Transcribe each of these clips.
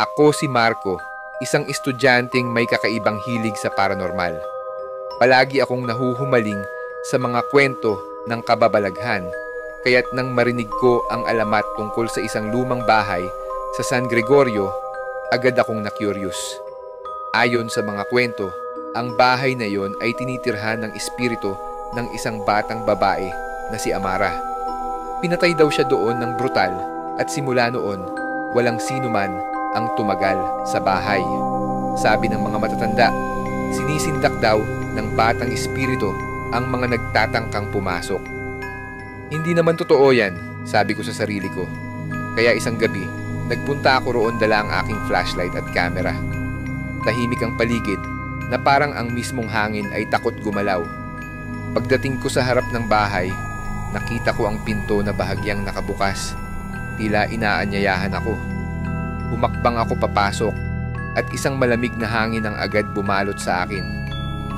Ako si Marco, isang estudyanteng may kakaibang hilig sa paranormal. Palagi akong nahuhumaling sa mga kwento ng kababalaghan, kaya't nang marinig ko ang alamat tungkol sa isang lumang bahay sa San Gregorio, agad akong na-curious. Ayon sa mga kwento, ang bahay na yon ay tinitirhan ng espiritu ng isang batang babae na si Amara. Pinatay daw siya doon ng brutal at simula noon, walang sino man ang tumagal sa bahay. Sabi ng mga matatanda, sinisindak daw ng batang espiritu ang mga nagtatangkang pumasok. Hindi naman totoo yan, sabi ko sa sarili ko. Kaya isang gabi, nagpunta ako roon dala ang aking flashlight at camera. Tahimik ang paligid na parang ang mismong hangin ay takot gumalaw. Pagdating ko sa harap ng bahay, nakita ko ang pinto na bahagyang nakabukas. Tila inaanyayahan ako. Humakbang ako papasok at isang malamig na hangin ang agad bumalot sa akin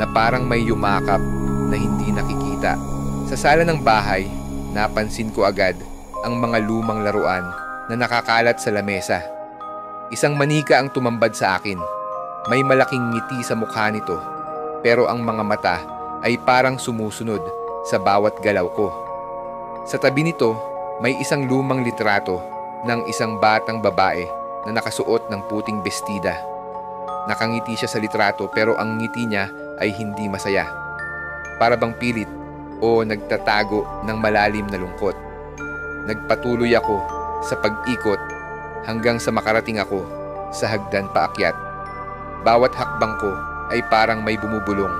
na parang may yumakap na hindi nakikita. Sa sala ng bahay, napansin ko agad ang mga lumang laruan na nakakalat sa lamesa. Isang manika ang tumambad sa akin. May malaking ngiti sa mukha nito, pero ang mga mata ay parang sumusunod sa bawat galaw ko. Sa tabi nito, may isang lumang litrato ng isang batang babae na nakasuot ng puting bestida. Nakangiti siya sa litrato pero ang ngiti niya ay hindi masaya. Para bang pilit o nagtatago ng malalim na lungkot. Nagpatuloy ako sa pag-ikot hanggang sa makarating ako sa hagdan paakyat. Bawat hakbang ko ay parang may bumubulong.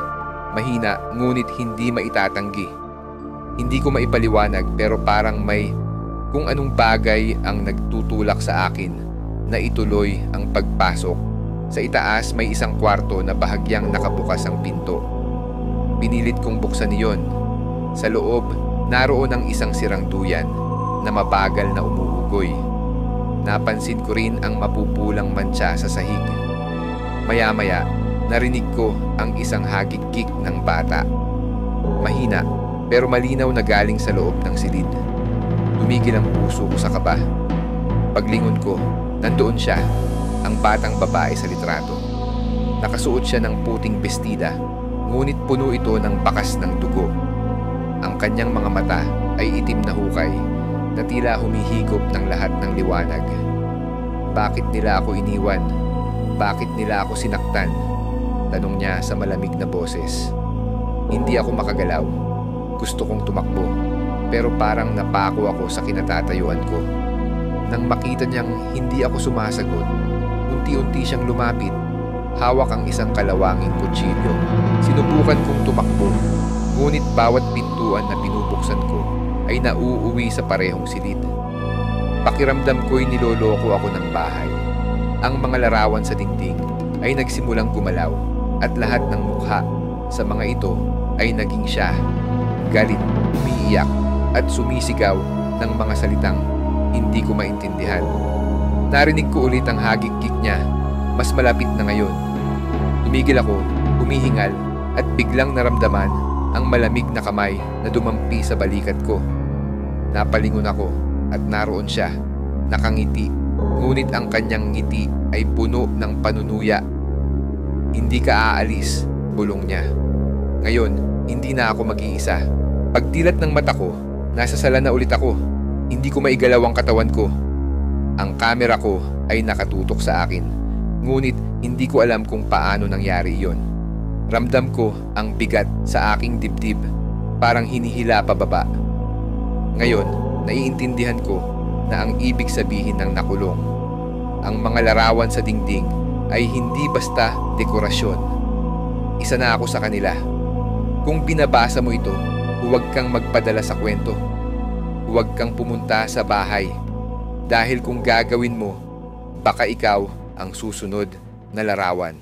Mahina ngunit hindi maitatanggi. Hindi ko maipaliwanag pero parang may kung anong bagay ang nagtutulak sa akin na ituloy ang pagpasok. Sa itaas may isang kwarto na bahagyang nakabukas ang pinto. Pinilit kong buksan iyon. Sa loob, naroon ang isang sirang duyan na mabagal na umuugoy. Napansin ko rin ang mapupulang mantsa sa sahig. Maya-maya, narinig ko ang isang hagik-gik ng bata. Mahina, pero malinaw na galing sa loob ng silid. Tumigil ang puso ko sa kaba. Paglingon ko, nandoon siya, ang batang babae sa litrato. Nakasuot siya ng puting bestida, ngunit puno ito ng bakas ng dugo. Ang kanyang mga mata ay itim na hukay na tila humihigop ng lahat ng liwanag. Bakit nila ako iniwan? Bakit nila ako sinaktan? Tanong niya sa malamig na boses. Hindi ako makagalaw. Gusto kong tumakbo, pero parang napako ako sa kinatatayuan ko. Nang makita niyang hindi ako sumasagot, unti-unti siyang lumapit. Hawak ang isang kalawanging kutsilyo. Sinubukan kong tumakbo, ngunit bawat pintuan na pinubuksan ko ay nauuwi sa parehong silid. Pakiramdam ko'y niloloko ako ng bahay. Ang mga larawan sa dingding ay nagsimulang gumalaw at lahat ng mukha sa mga ito ay naging siya. Galit, umiiyak at sumisigaw ng mga salitang hindi ko maintindihan. Narinig ko ulit ang hagik-gik niya, mas malapit na ngayon. Tumigil ako, humihingal at biglang naramdaman ang malamig na kamay na dumampi sa balikat ko. Napalingon ako at naroon siya, nakangiti, ngunit ang kanyang ngiti ay puno ng panunuya. Hindi ka aalis, bulong niya. Ngayon, hindi na ako mag-iisa. Pagdilat ng mata ko, nasa sala na ulit ako. Hindi ko maigalaw ang katawan ko. Ang kamera ko ay nakatutok sa akin, ngunit hindi ko alam kung paano nangyari iyon. Ramdam ko ang bigat sa aking dibdib, parang hinihila pababa. Ngayon, naiintindihan ko na ang ibig sabihin ng nakulong. Ang mga larawan sa dingding ay hindi basta dekorasyon. Isa na ako sa kanila. Kung binabasa mo ito, huwag kang magpadala sa kwento. Huwag kang pumunta sa bahay. Dahil kung gagawin mo, baka ikaw ang susunod na larawan.